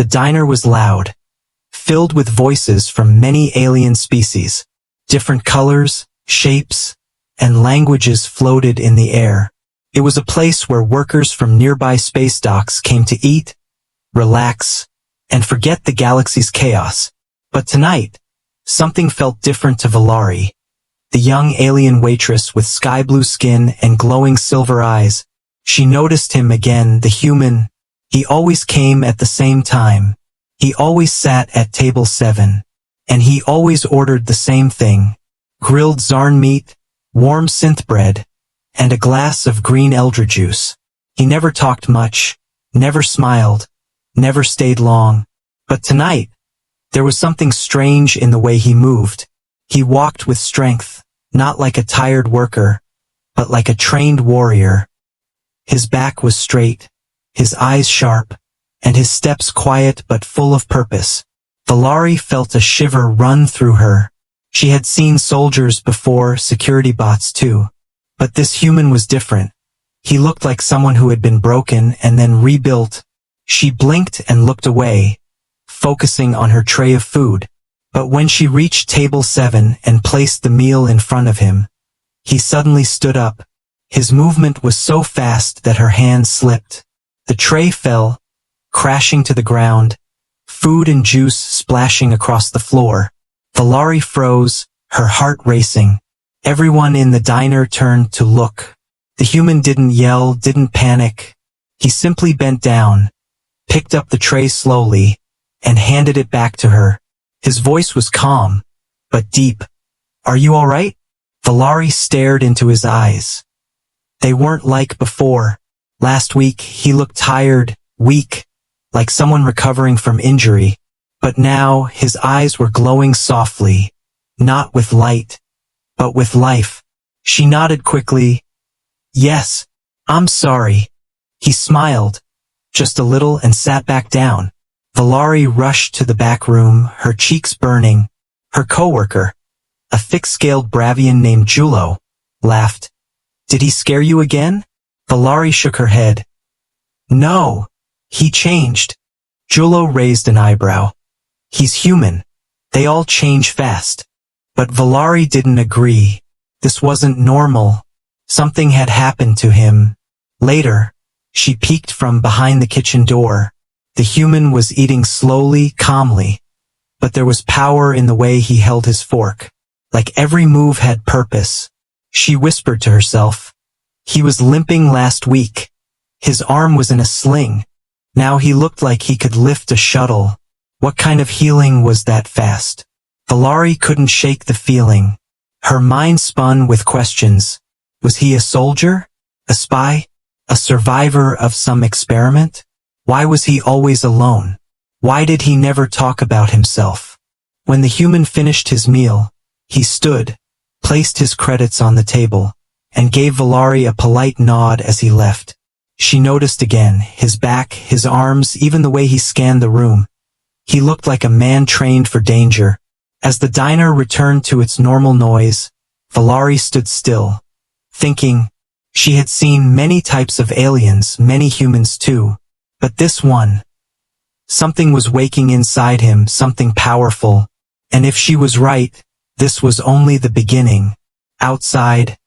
The diner was loud, filled with voices from many alien species. Different colors, shapes, and languages floated in the air. It was a place where workers from nearby space docks came to eat, relax, and forget the galaxy's chaos. But tonight, something felt different to Valari. The young alien waitress with sky blue skin and glowing silver eyes. She noticed him again, the human. He always came at the same time. He always sat at table 7. And he always ordered the same thing. Grilled Zarn meat, warm synth bread, and a glass of green elder juice. He never talked much, never smiled, never stayed long. But tonight, there was something strange in the way he moved. He walked with strength, not like a tired worker, but like a trained warrior. His back was straight, his eyes sharp, and his steps quiet but full of purpose. Valari felt a shiver run through her. She had seen soldiers before, security bots too. But this human was different. He looked like someone who had been broken and then rebuilt. She blinked and looked away, focusing on her tray of food. But when she reached table 7 and placed the meal in front of him, he suddenly stood up. His movement was so fast that her hand slipped. The tray fell, crashing to the ground, food and juice splashing across the floor. Valari froze, her heart racing. Everyone in the diner turned to look. The human didn't yell, didn't panic. He simply bent down, picked up the tray slowly, and handed it back to her. His voice was calm, but deep. "Are you all right?" Valari stared into his eyes. They weren't like before. Last week, he looked tired, weak, like someone recovering from injury. But now, his eyes were glowing softly, not with light, but with life. She nodded quickly. "Yes, I'm sorry." He smiled, just a little, and sat back down. Valari rushed to the back room, her cheeks burning. Her coworker, a thick-scaled Bravian named Julo, laughed. "Did he scare you again?" Valari shook her head. "No, he changed." Julo raised an eyebrow. "He's human. They all change fast." But Valari didn't agree. This wasn't normal. Something had happened to him. Later, she peeked from behind the kitchen door. The human was eating slowly, calmly. But there was power in the way he held his fork. Like every move had purpose. She whispered to herself. He was limping last week. His arm was in a sling. Now he looked like he could lift a shuttle. What kind of healing was that fast? Valari couldn't shake the feeling. Her mind spun with questions. Was he a soldier? A spy? A survivor of some experiment? Why was he always alone? Why did he never talk about himself? When the human finished his meal, he stood, placed his credits on the table, and gave Valari a polite nod as he left. She noticed again, his back, his arms, even the way he scanned the room. He looked like a man trained for danger. As the diner returned to its normal noise, Valari stood still, thinking. She had seen many types of aliens, many humans too. But this one. Something was waking inside him, something powerful. And if she was right, this was only the beginning. Outside,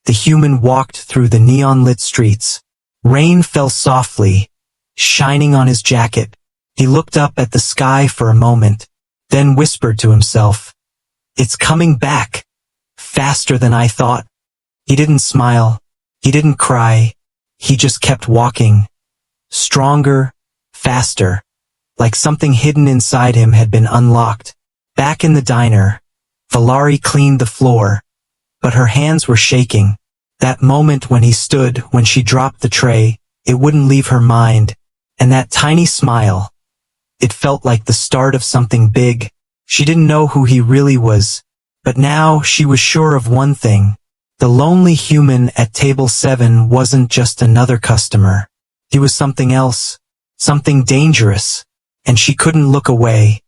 the human walked through the neon-lit streets. Rain fell softly, shining on his jacket. He looked up at the sky for a moment, then whispered to himself, "It's coming back, faster than I thought." He didn't smile, he didn't cry, he just kept walking. Stronger, faster, like something hidden inside him had been unlocked. Back in the diner, Valari cleaned the floor, but her hands were shaking. That moment when he stood, when she dropped the tray, it wouldn't leave her mind. And that tiny smile. It felt like the start of something big. She didn't know who he really was. But now she was sure of one thing. The lonely human at table 7 wasn't just another customer. He was something else. Something dangerous. And she couldn't look away.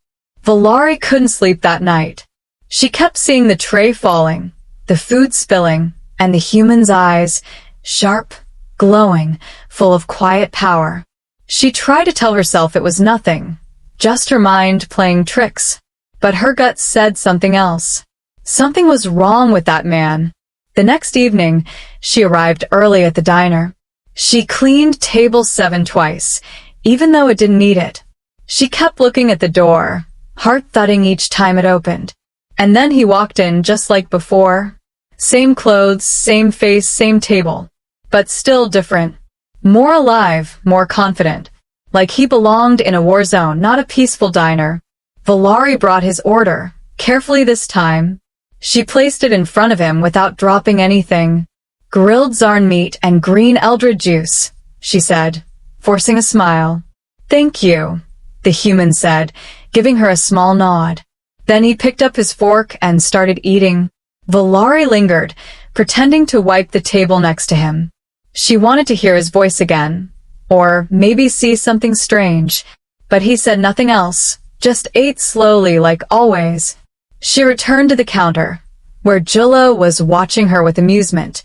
Valari couldn't sleep that night. She kept seeing the tray falling, the food spilling, and the human's eyes, sharp, glowing, full of quiet power. She tried to tell herself it was nothing, just her mind playing tricks. But her gut said something else. Something was wrong with that man. The next evening, she arrived early at the diner. She cleaned table 7 twice, even though it didn't need it. She kept looking at the door, heart thudding each time it opened. And then he walked in just like before. Same clothes, same face, same table. But still different. More alive, more confident. Like he belonged in a war zone, not a peaceful diner. Valari brought his order, carefully this time. She placed it in front of him without dropping anything. Grilled Zarn meat and green Eldred juice, she said, forcing a smile. Thank you, the human said, giving her a small nod. Then he picked up his fork and started eating. Valari lingered, pretending to wipe the table next to him. She wanted to hear his voice again, or maybe see something strange, but he said nothing else, just ate slowly like always. She returned to the counter, where Jullo was watching her with amusement.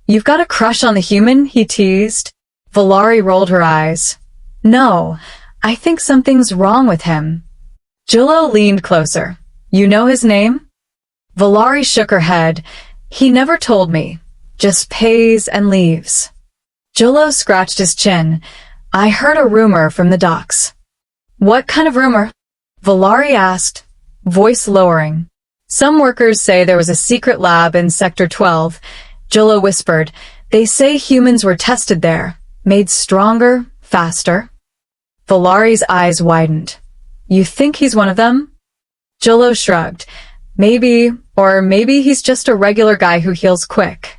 You've got a crush on the human, he teased. Valari rolled her eyes. No, I think something's wrong with him. Jullo leaned closer. You know his name? Valari shook her head. He never told me. Just pays and leaves. Jullo scratched his chin. I heard a rumor from the docks. What kind of rumor? Valari asked, voice lowering. Some workers say there was a secret lab in Sector 12. Jullo whispered. They say humans were tested there, made stronger, faster. Valari's eyes widened. You think he's one of them? Jullo shrugged. Maybe, or maybe he's just a regular guy who heals quick.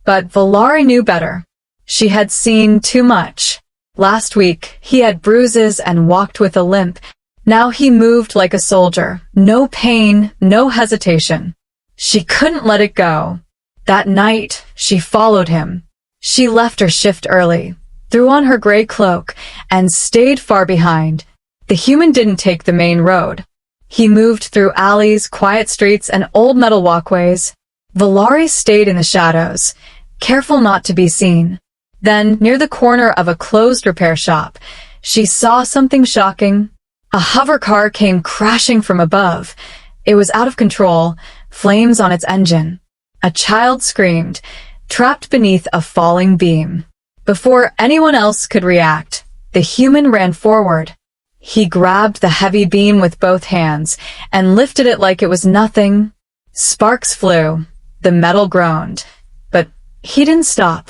But Valari knew better. She had seen too much. Last week, he had bruises and walked with a limp. Now he moved like a soldier. No pain, no hesitation. She couldn't let it go. That night, she followed him. She left her shift early, threw on her gray cloak, and stayed far behind. The human didn't take the main road. He moved through alleys, quiet streets, and old metal walkways. Valari stayed in the shadows, careful not to be seen. Then, near the corner of a closed repair shop, she saw something shocking. A hover car came crashing from above. It was out of control, flames on its engine. A child screamed, trapped beneath a falling beam. Before anyone else could react, the human ran forward. He grabbed the heavy beam with both hands and lifted it like it was nothing. Sparks flew. The metal groaned. But he didn't stop.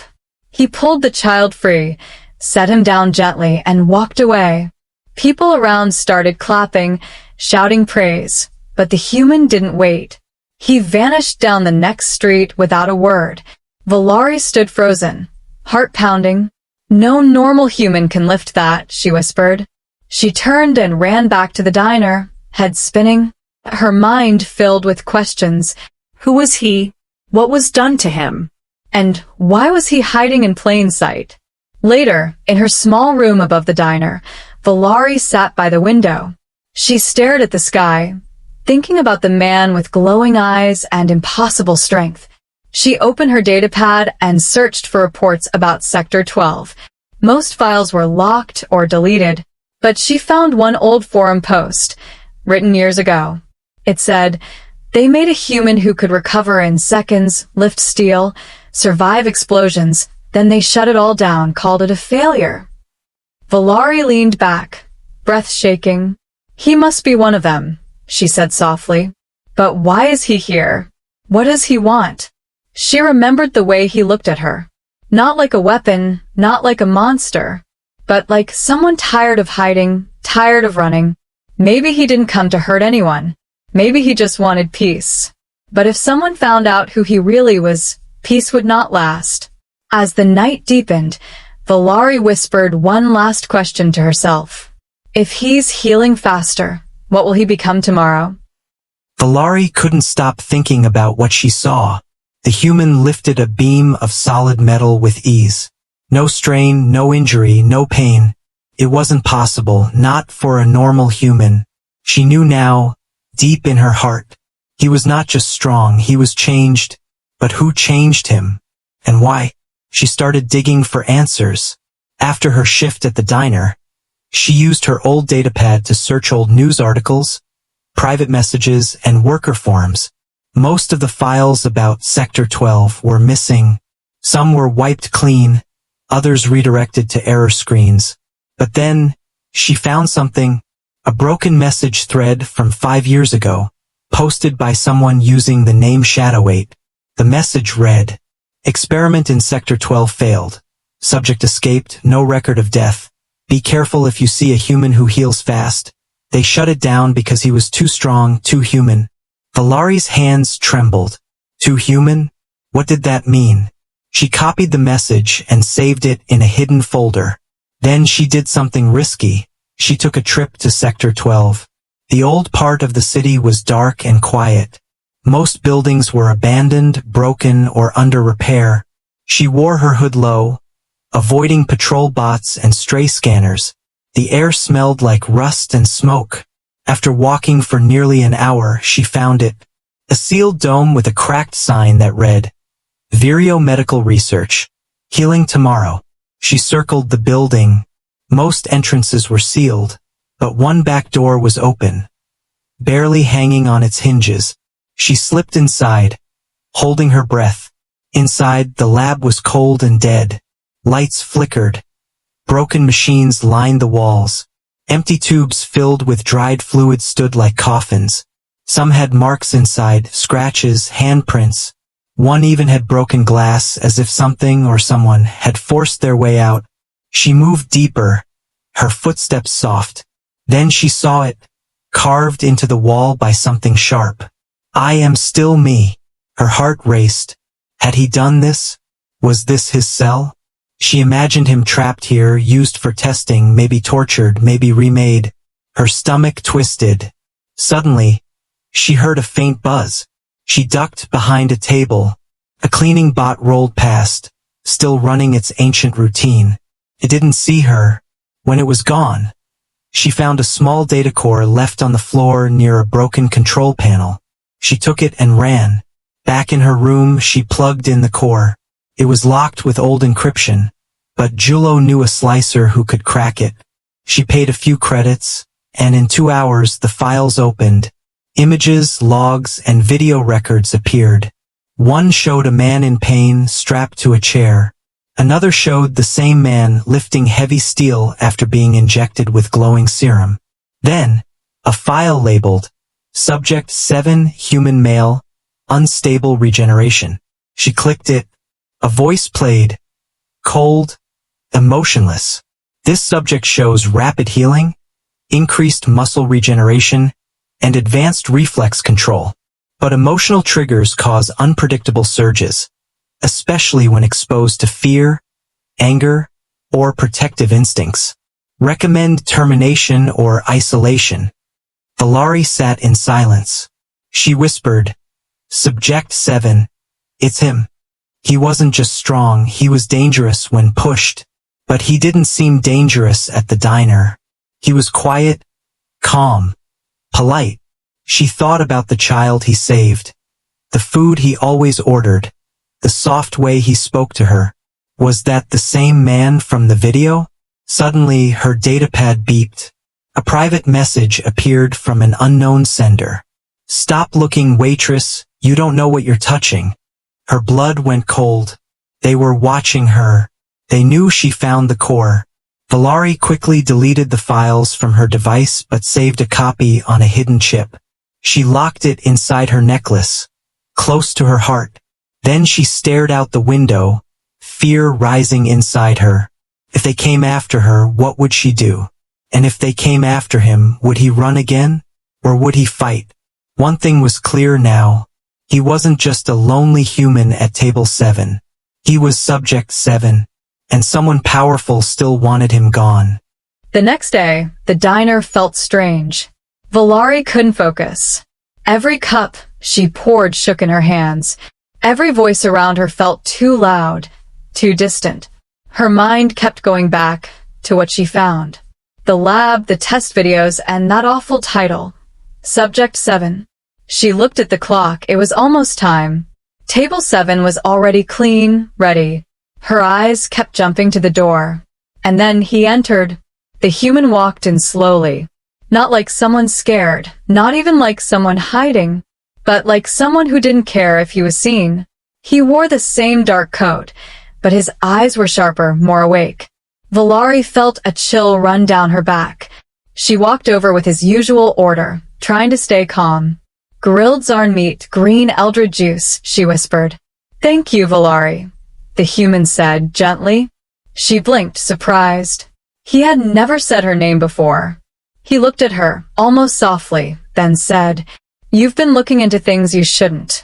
He pulled the child free, set him down gently, and walked away. People around started clapping, shouting praise, but the human didn't wait. He vanished down the next street without a word. Valari stood frozen, heart pounding. No normal human can lift that, she whispered. She turned and ran back to the diner, head spinning, her mind filled with questions. Who was he? What was done to him? And why was he hiding in plain sight? Later, in her small room above the diner, Valari sat by the window. She stared at the sky, thinking about the man with glowing eyes and impossible strength. She opened her datapad and searched for reports about Sector 12. Most files were locked or deleted, but she found one old forum post, written years ago. It said, they made a human who could recover in seconds, lift steel, survive explosions, then they shut it all down, called it a failure. Valari leaned back, breath shaking. He must be one of them, she said softly. But why is he here? What does he want? She remembered the way he looked at her. Not like a weapon, not like a monster, but like someone tired of hiding, tired of running. Maybe he didn't come to hurt anyone. Maybe he just wanted peace. But if someone found out who he really was, peace would not last. As the night deepened, Valari whispered one last question to herself. If he's healing faster, what will he become tomorrow? Valari couldn't stop thinking about what she saw. The human lifted a beam of solid metal with ease. No strain, no injury, no pain. It wasn't possible, not for a normal human. She knew now, deep in her heart. He was not just strong, he was changed. But who changed him? And why? She started digging for answers. After her shift at the diner, She used her old datapad to search old news articles, private messages, and worker forums. Most of the files about Sector 12 were missing. Some were wiped clean, others redirected to error screens. But then, she found something, a broken message thread from 5 years ago, posted by someone using the name Shadow8. The message read, "Experiment in Sector 12 failed. Subject escaped, no record of death. Be careful if you see a human who heals fast. They shut it down because he was too strong, too human." Valari's hands trembled. Too human? What did that mean? She copied the message and saved it in a hidden folder. Then she did something risky. She took a trip to Sector 12. The old part of the city was dark and quiet. Most buildings were abandoned, broken, or under repair. She wore her hood low, avoiding patrol bots and stray scanners. The air smelled like rust and smoke. After walking for nearly an hour, she found it. A sealed dome with a cracked sign that read, "Vireo Medical Research. Healing tomorrow." She circled the building. Most entrances were sealed, but one back door was open, barely hanging on its hinges. She slipped inside, holding her breath. Inside, the lab was cold and dead. Lights flickered. Broken machines lined the walls. Empty tubes filled with dried fluid stood like coffins. Some had marks inside, scratches, handprints. One even had broken glass, as if something or someone had forced their way out. She moved deeper, her footsteps soft. Then she saw it, carved into the wall by something sharp. "I am still me." Her heart raced. Had he done this? Was this his cell? She imagined him trapped here, used for testing, maybe tortured, maybe remade. Her stomach twisted. Suddenly, she heard a faint buzz. She ducked behind a table. A cleaning bot rolled past, still running its ancient routine. It didn't see her. When it was gone, she found a small data core left on the floor near a broken control panel. She took it and ran. Back in her room, she plugged in the core. It was locked with old encryption, but Julo knew a slicer who could crack it. She paid a few credits, and in 2 hours the files opened. Images, logs, and video records appeared. One showed a man in pain strapped to a chair. Another showed the same man lifting heavy steel after being injected with glowing serum. Then, a file labeled, Subject 7, Human Male, Unstable Regeneration. She clicked it. A voice played, cold, emotionless. This subject shows rapid healing, increased muscle regeneration, and advanced reflex control. But emotional triggers cause unpredictable surges, especially when exposed to fear, anger, or protective instincts. Recommend termination or isolation. Valari sat in silence. She whispered, "Subject 7, it's him. He wasn't just strong, he was dangerous when pushed. But he didn't seem dangerous at the diner. He was quiet, calm, polite." She thought about the child he saved, the food he always ordered, the soft way he spoke to her. Was that the same man from the video? Suddenly, her datapad beeped. A private message appeared from an unknown sender. "Stop looking, Waitress, you don't know what you're touching." Her blood went cold. They were watching her. They knew she found the core. Valari quickly deleted the files from her device but saved a copy on a hidden chip. She locked it inside her necklace, close to her heart. Then she stared out the window, fear rising inside her. If they came after her, what would she do? And if they came after him, would he run again? Or would he fight? One thing was clear now. He wasn't just a lonely human at table 7. He was Subject 7, and someone powerful still wanted him gone. The next day, the diner felt strange. Valari couldn't focus. Every cup she poured shook in her hands. Every voice around her felt too loud, too distant. Her mind kept going back to what she found. The lab, the test videos, and that awful title, Subject 7. She looked at the clock. It was almost time. Table 7 was already clean, ready. Her eyes kept jumping to the door. And then he entered. The human walked in slowly. Not like someone scared, not even like someone hiding, but like someone who didn't care if he was seen. He wore the same dark coat, but his eyes were sharper, more awake. Valari felt a chill run down her back. She walked over with his usual order, trying to stay calm. "Grilled Zarn meat, green eldred juice," she whispered. "Thank you, Valari," the human said gently. She blinked, surprised. He had never said her name before. He looked at her, almost softly, then said, "You've been looking into things you shouldn't."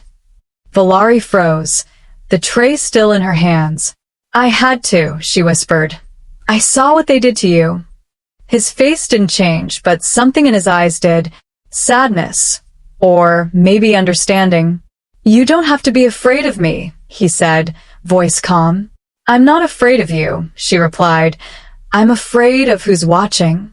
Valari froze, the tray still in her hands. "I had to," she whispered. "I saw what they did to you." His face didn't change, but something in his eyes did. Sadness. Or maybe understanding. "You don't have to be afraid of me," he said, voice calm. "I'm not afraid of you," she replied. "I'm afraid of who's watching."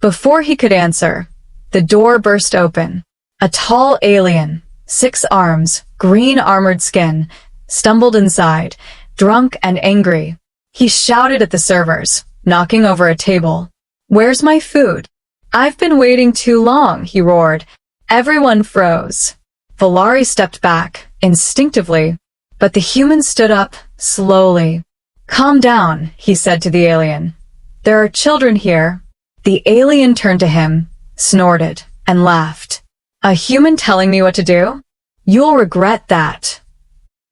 Before he could answer, the door burst open. A tall alien, 6 arms, green armored skin, stumbled inside, drunk and angry. He shouted at the servers, knocking over a table. "Where's my food?" "I've been waiting too long," he roared. Everyone froze. Valari stepped back, instinctively, but the human stood up, slowly. "Calm down," he said to the alien. "There are children here." The alien turned to him, snorted, and laughed. "A human telling me what to do? You'll regret that."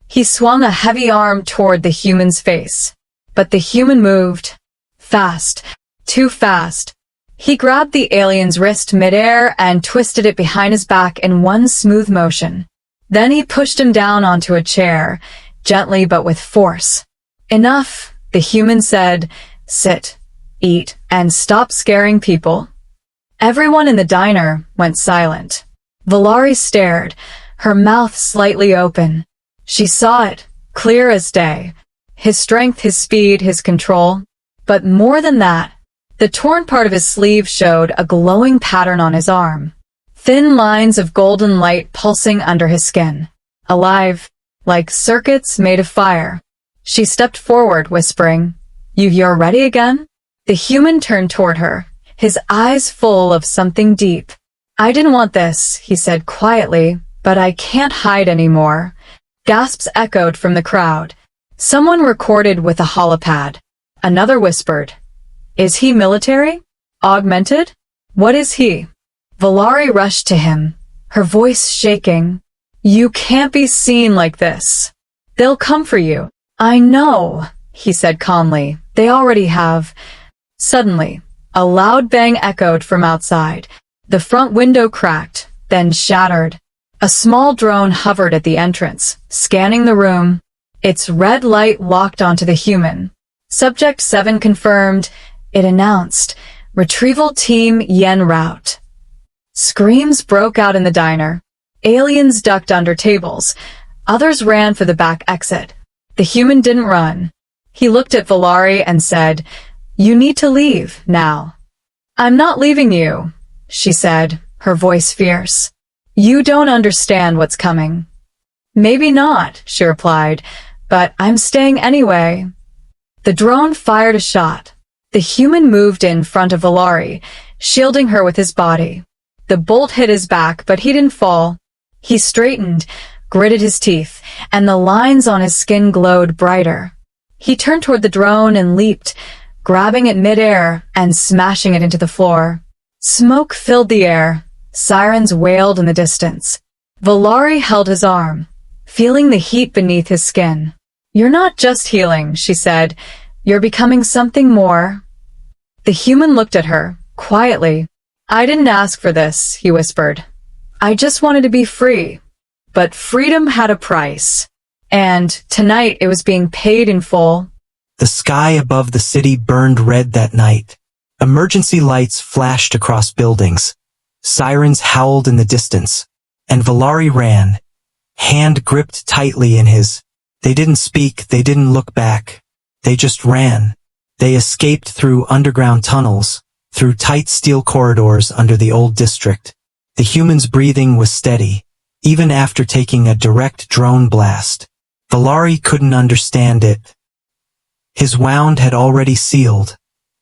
He swung a heavy arm toward the human's face, but the human moved. Fast. Too fast. He grabbed the alien's wrist midair and twisted it behind his back in one smooth motion. Then he pushed him down onto a chair, gently but with force. "Enough," the human said. "Sit, eat, and stop scaring people." Everyone in the diner went silent. Valari stared, her mouth slightly open. She saw it, clear as day. His strength, his speed, his control. But more than that, the torn part of his sleeve showed a glowing pattern on his arm. Thin lines of golden light pulsing under his skin. Alive, like circuits made of fire. She stepped forward, whispering, You're ready again?" The human turned toward her, his eyes full of something deep. "I didn't want this," he said quietly, "but I can't hide anymore." Gasps echoed from the crowd. Someone recorded with a holopad. Another whispered, "Is he military? Augmented? What is he?" Valari rushed to him, her voice shaking. "You can't be seen like this. They'll come for you." "I know," he said calmly. "They already have." Suddenly, a loud bang echoed from outside. The front window cracked, then shattered. A small drone hovered at the entrance, scanning the room. Its red light locked onto the human. "Subject 7 confirmed," it announced. "Retrieval team en route." Screams broke out in the diner. Aliens ducked under tables. Others ran for the back exit. The human didn't run. He looked at Valari and said, "You need to leave, now." "I'm not leaving you," she said, her voice fierce. "You don't understand what's coming." "Maybe not," she replied, "but I'm staying anyway." The drone fired a shot. The human moved in front of Valari, shielding her with his body. The bolt hit his back, but he didn't fall. He straightened, gritted his teeth, and the lines on his skin glowed brighter. He turned toward the drone and leaped, grabbing it midair and smashing it into the floor. Smoke filled the air. Sirens wailed in the distance. Valari held his arm, feeling the heat beneath his skin. "You're not just healing," she said. "You're becoming something more." The human looked at her, quietly. "I didn't ask for this," he whispered. "I just wanted to be free." But freedom had a price. And tonight it was being paid in full. The sky above the city burned red that night. Emergency lights flashed across buildings. Sirens howled in the distance. And Valari ran, hand gripped tightly in his. They didn't speak, they didn't look back. They just ran. They escaped through underground tunnels, through tight steel corridors under the old district. The human's breathing was steady, even after taking a direct drone blast. Valari couldn't understand it. His wound had already sealed.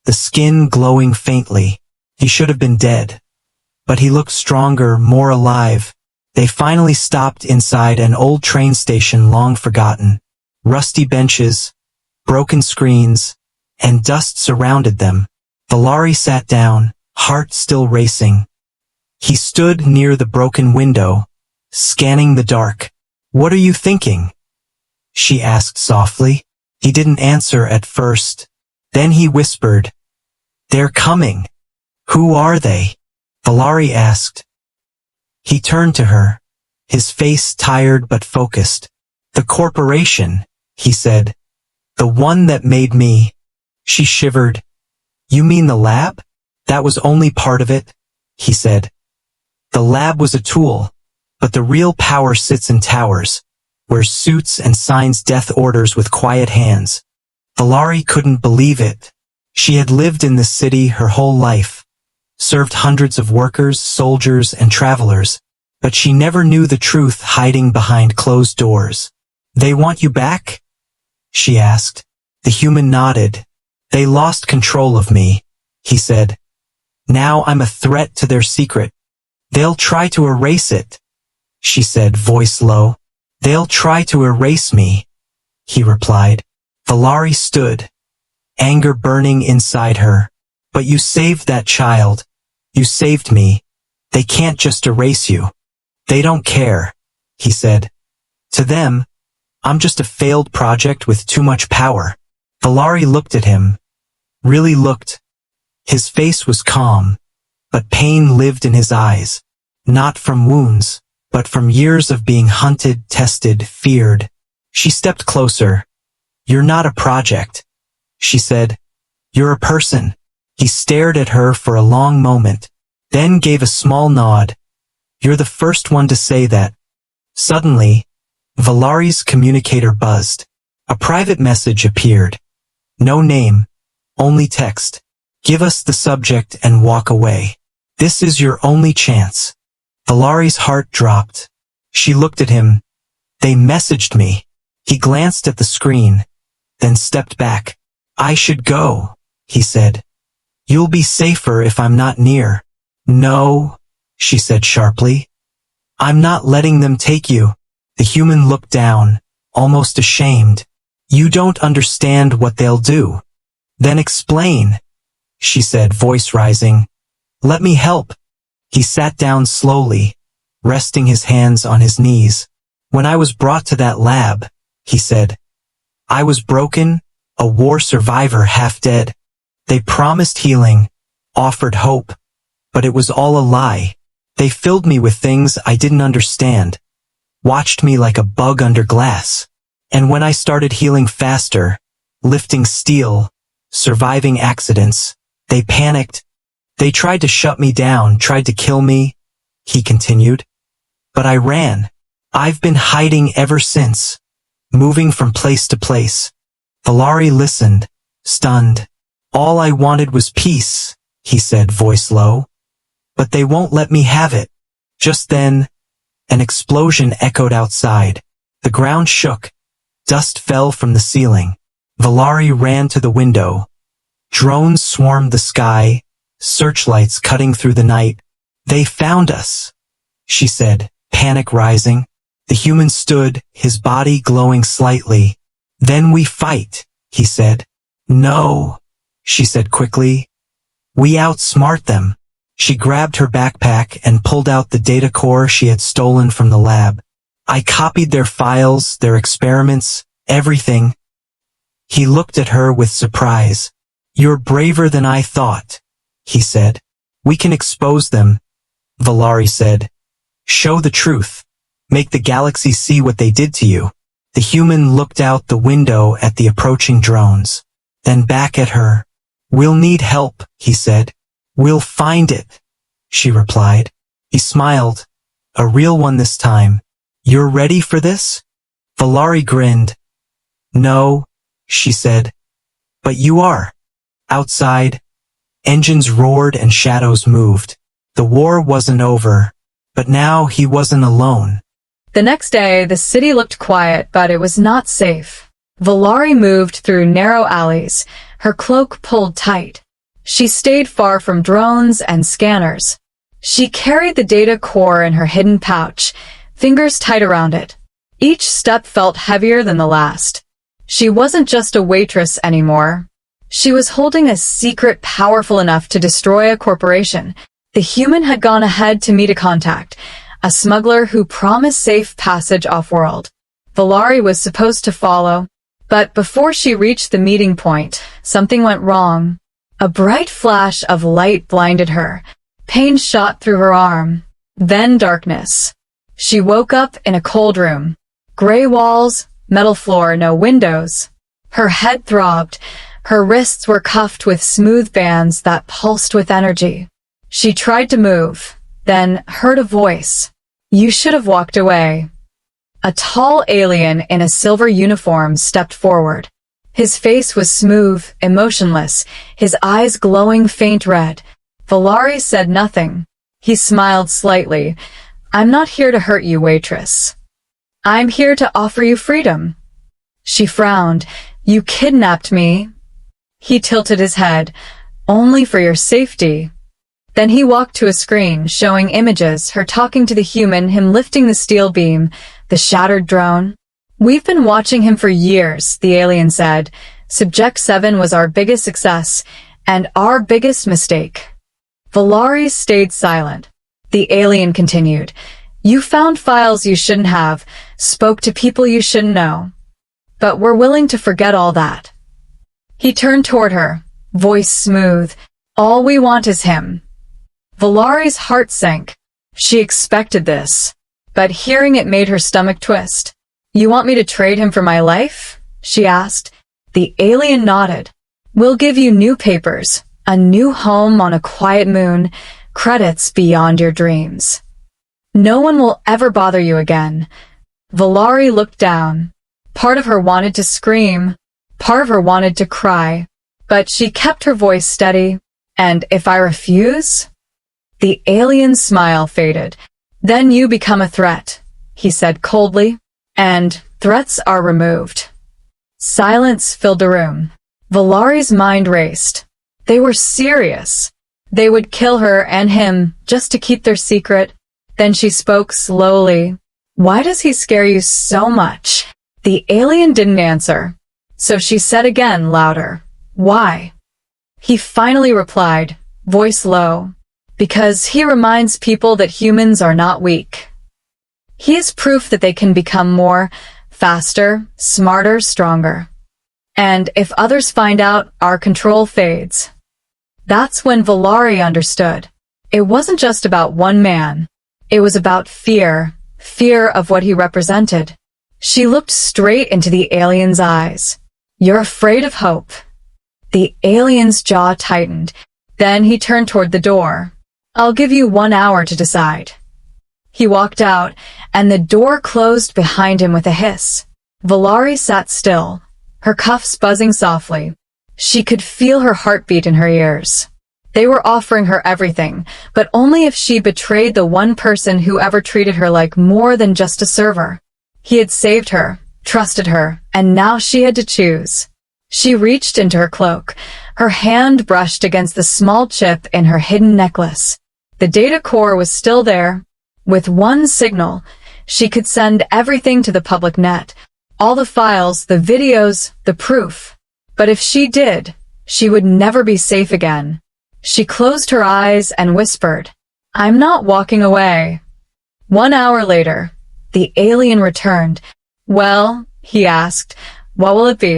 the skin glowing faintly. He should have been dead. But he looked stronger, more alive. They finally stopped inside an old train station long forgotten. Rusty benches, broken screens, and dust surrounded them. Valari sat down, heart still racing. He stood near the broken window, scanning the dark. "What are you thinking?" she asked softly. He didn't answer at first. Then he whispered, "They're coming." "Who are they?" Valari asked. He turned to her, his face tired but focused. "The corporation," he said. "The one that made me." She shivered. "You mean the lab?" "That was only part of it," he said. "The lab was a tool, but the real power sits in towers, wears suits and signs death orders with quiet hands." Valari couldn't believe it. She had lived in this city her whole life, served hundreds of workers, soldiers, and travelers, but she never knew the truth hiding behind closed doors. "They want you back?" she asked. The human nodded. "They lost control of me," he said. "Now I'm a threat to their secret. They'll try to erase it," she said, voice low. "They'll try to erase me," he replied. Valari stood, anger burning inside her. "But you saved that child. You saved me. They can't just erase you." "They don't care," he said. "To them, I'm just a failed project with too much power." Valari looked at him. Really looked. His face was calm, but pain lived in his eyes. Not from wounds, but from years of being hunted, tested, feared. She stepped closer. "You're not a project," she said. "You're a person." He stared at her for a long moment, then gave a small nod. "You're the first one to say that." Suddenly, Valari's communicator buzzed. A private message appeared. No name, only text. "Give us the subject and walk away. This is your only chance." Valari's heart dropped. She looked at him. "They messaged me." He glanced at the screen, then stepped back. "I should go," he said. "You'll be safer if I'm not near." "No," she said sharply. "I'm not letting them take you." The human looked down, almost ashamed. "You don't understand what they'll do." "Then explain," she said, voice rising. "Let me help." He sat down slowly, resting his hands on his knees. "When I was brought to that lab," he said, "I was broken, a war survivor half dead. They promised healing, offered hope, but it was all a lie. They filled me with things I didn't understand, watched me like a bug under glass. And when I started healing faster, lifting steel, surviving accidents, they panicked. They tried to shut me down, tried to kill me," he continued. "But I ran. I've been hiding ever since, moving from place to place." Valari listened, stunned. "All I wanted was peace," he said, voice low. "But they won't let me have it." Just then, an explosion echoed outside. The ground shook. Dust fell from the ceiling. Valari ran to the window. Drones swarmed the sky, searchlights cutting through the night. "They found us," she said, panic rising. The human stood, his body glowing slightly. "Then we fight," he said. "No," she said quickly. "We outsmart them." She grabbed her backpack and pulled out the data core she had stolen from the lab. "I copied their files, their experiments, everything." He looked at her with surprise. "You're braver than I thought," he said. "We can expose them," Valari said. "Show the truth. Make the galaxy see what they did to you." The human looked out the window at the approaching drones, then back at her. "We'll need help," he said. "We'll find it," she replied. He smiled, a real one this time. "You're ready for this?" Valari grinned. "No," she said. "But you are." Outside, engines roared and shadows moved. The war wasn't over, but now he wasn't alone. The next day, the city looked quiet, but it was not safe. Valari moved through narrow alleys, her cloak pulled tight. She stayed far from drones and scanners. She carried the data core in her hidden pouch, fingers tight around it. Each step felt heavier than the last. She wasn't just a waitress anymore. She was holding a secret powerful enough to destroy a corporation. The human had gone ahead to meet a contact, a smuggler who promised safe passage off-world. Valari was supposed to follow, but before she reached the meeting point, something went wrong. A bright flash of light blinded her. Pain shot through her arm. Then darkness. She woke up in a cold room. Gray walls, metal floor, no windows. Her head throbbed. Her wrists were cuffed with smooth bands that pulsed with energy. She tried to move, then heard a voice. "You should have walked away." A tall alien in a silver uniform stepped forward. His face was smooth, emotionless, his eyes glowing faint red. Valari said nothing. He smiled slightly. "I'm not here to hurt you, waitress. I'm here to offer you freedom." She frowned. "You kidnapped me." He tilted his head. "Only for your safety." Then he walked to a screen, showing images, her talking to the human, him lifting the steel beam, the shattered drone. "We've been watching him for years," the alien said. "Subject 7 was our biggest success, and our biggest mistake." Valari stayed silent. The alien continued. "You found files you shouldn't have, spoke to people you shouldn't know. But we're willing to forget all that." He turned toward her, voice smooth. "All we want is him." Valari's heart sank. She expected this, but hearing it made her stomach twist. "You want me to trade him for my life?" she asked. The alien nodded. "We'll give you new papers, a new home on a quiet moon, credits beyond your dreams. No one will ever bother you again." Valari looked down. Part of her wanted to scream, part of her wanted to cry, but she kept her voice steady. "And if I refuse?" The alien's smile faded. "Then you become a threat," he said coldly, "and threats are removed." Silence filled the room. Valari's mind raced. They were serious. They would kill her and him just to keep their secret. Then she spoke slowly. "Why does he scare you so much?" The alien didn't answer, so she said again, louder, "Why?" He finally replied, voice low, "Because he reminds people that humans are not weak. He is proof that they can become more, faster, smarter, stronger. And if others find out, our control fades." That's when Valari understood. It wasn't just about one man. It was about fear, fear of what he represented. She looked straight into the alien's eyes. "You're afraid of hope." The alien's jaw tightened. Then he turned toward the door. "I'll give you 1 hour to decide." He walked out, and the door closed behind him with a hiss. Valari sat still, her cuffs buzzing softly. She could feel her heartbeat in her ears. They were offering her everything, but only if she betrayed the one person who ever treated her like more than just a server. He had saved her, trusted her, and now she had to choose. She reached into her cloak. Her hand brushed against the small chip in her hidden necklace. The data core was still there. With one signal, she could send everything to the public net. All the files, the videos, the proof. But if she did, she would never be safe again. She closed her eyes and whispered, "I'm not walking away." 1 hour later, the alien returned. "Well," he asked, "what will it be?"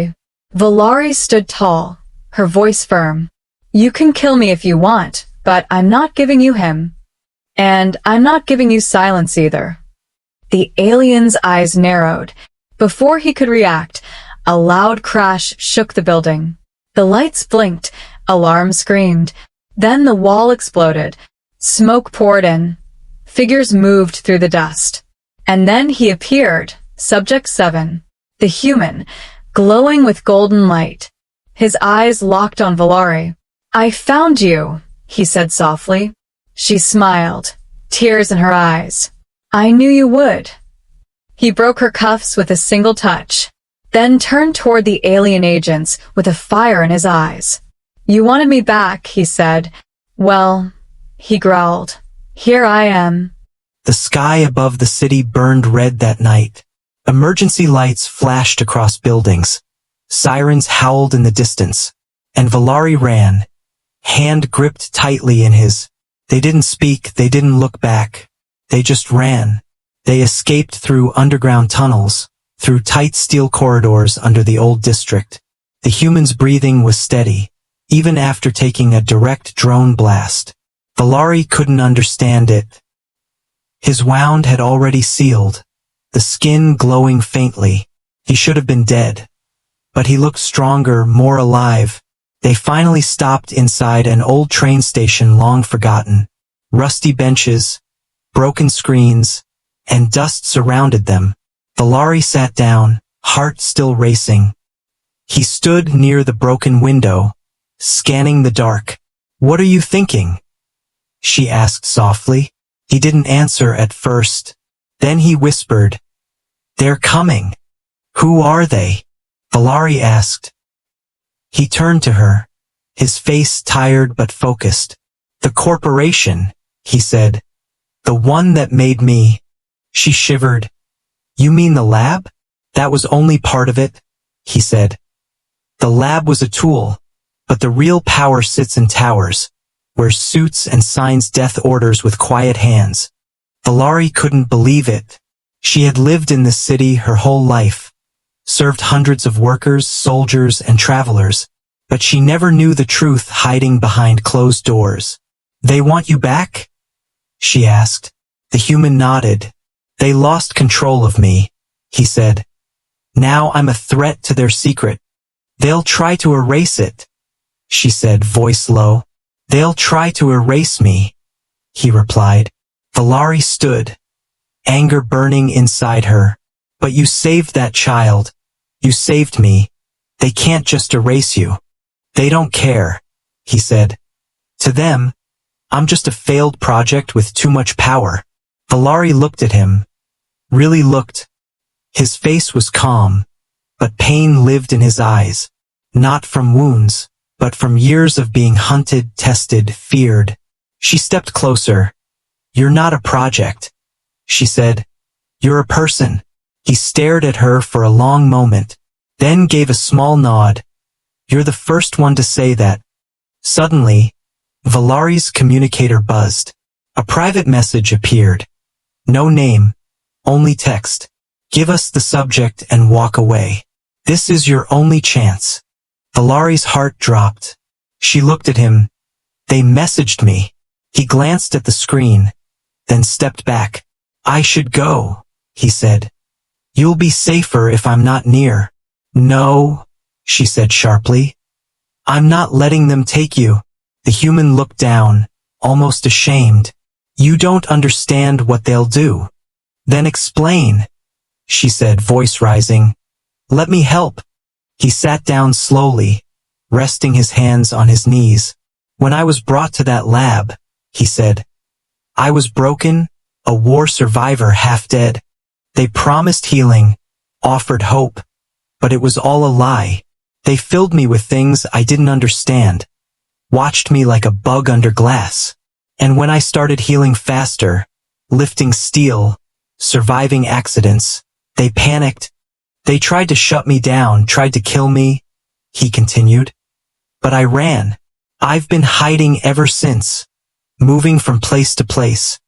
Valari stood tall, her voice firm. "You can kill me if you want, but I'm not giving you him. And I'm not giving you silence either." The alien's eyes narrowed. Before he could react, a loud crash shook the building. The lights blinked, alarm screamed. Then the wall exploded. Smoke poured in. Figures moved through the dust. And then he appeared, Subject 7, the human, glowing with golden light. His eyes locked on Valari. "I found you," he said softly. She smiled, tears in her eyes. "I knew you would." He broke her cuffs with a single touch, then turned toward the alien agents with a fire in his eyes. You wanted me back, he said. Well, he growled. Here I am. The sky above the city burned red that night. Emergency lights flashed across buildings. Sirens howled in the distance. And Valari ran, hand gripped tightly in his. They didn't speak, they didn't look back. They just ran. They escaped through underground tunnels, through tight steel corridors under the old district. The human's breathing was steady, even after taking a direct drone blast. Valari couldn't understand it. His wound had already sealed, the skin glowing faintly. He should have been dead. But he looked stronger, more alive. They finally stopped inside an old train station long forgotten. Rusty benches, broken screens, and dust surrounded them. Valari sat down, heart still racing. He stood near the broken window, scanning the dark. "What are you thinking?" she asked softly. He didn't answer at first. Then he whispered, "They're coming." "Who are they?" Valari asked. He turned to her, his face tired but focused. "The corporation," he said. "The one that made me." She shivered. "You mean the lab?" "That was only part of it," he said. "The lab was a tool, but the real power sits in towers, wears suits and signs death orders with quiet hands." Valari couldn't believe it. She had lived in this city her whole life, served hundreds of workers, soldiers, and travelers, but she never knew the truth hiding behind closed doors. "They want you back?" she asked. The human nodded. "They lost control of me," he said. "Now I'm a threat to their secret. They'll try to erase it," she said, voice low. "They'll try to erase me," he replied. Valari stood, anger burning inside her. "But you saved that child. You saved me. They can't just erase you." "They don't care," he said. "To them, I'm just a failed project with too much power." Valari looked at him. Really looked. His face was calm, but pain lived in his eyes. Not from wounds, but from years of being hunted, tested, feared. She stepped closer. "You're not a project," she said. "You're a person." He stared at her for a long moment, then gave a small nod. "You're the first one to say that." Suddenly, Valari's communicator buzzed. A private message appeared. No name, only text. "Give us the subject and walk away. This is your only chance." Valari's heart dropped. She looked at him. "They messaged me." He glanced at the screen, then stepped back. "I should go," he said. "You'll be safer if I'm not near." "No," she said sharply. "I'm not letting them take you." The human looked down, almost ashamed. "You don't understand what they'll do." "Then explain," she said, voice rising. "Let me help." He sat down slowly, resting his hands on his knees. "When I was brought to that lab," he said, "I was broken, a war survivor half dead. They promised healing, offered hope, but it was all a lie. They filled me with things I didn't understand, watched me like a bug under glass. And when I started healing faster, lifting steel, surviving accidents, they panicked. They tried to shut me down, tried to kill me," he continued. "But I ran. I've been hiding ever since, moving from place to place."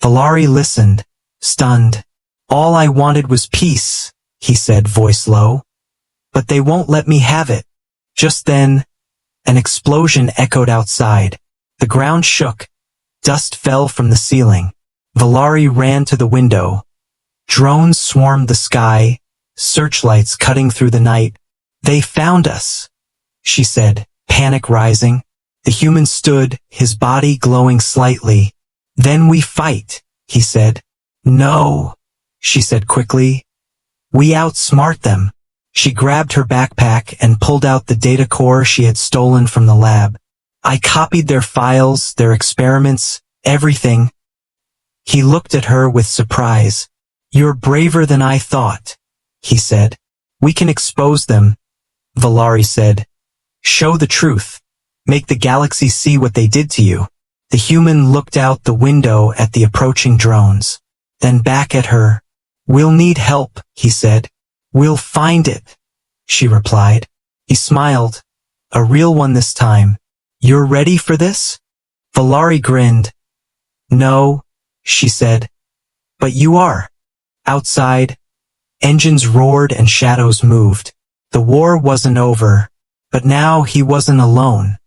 Valari listened, stunned. "All I wanted was peace," he said, voice low. "But they won't let me have it." Just then, an explosion echoed outside. The ground shook. Dust fell from the ceiling. Valari ran to the window. Drones swarmed the sky, searchlights cutting through the night. "They found us," she said, panic rising. The human stood, his body glowing slightly. "Then we fight," he said. "No," she said quickly. "We outsmart them." She grabbed her backpack and pulled out the data core she had stolen from the lab. "I copied their files, their experiments, everything." He looked at her with surprise. "You're braver than I thought," he said. "We can expose them," Valari said. "Show the truth." Make the galaxy see what they did to you. The human looked out the window at the approaching drones, then back at her. We'll need help, he said. We'll find it, she replied. He smiled, a real one this time. You're ready for this? Valari grinned. No, she said. But you are. Outside, engines roared and shadows moved. The war wasn't over, but now he wasn't alone.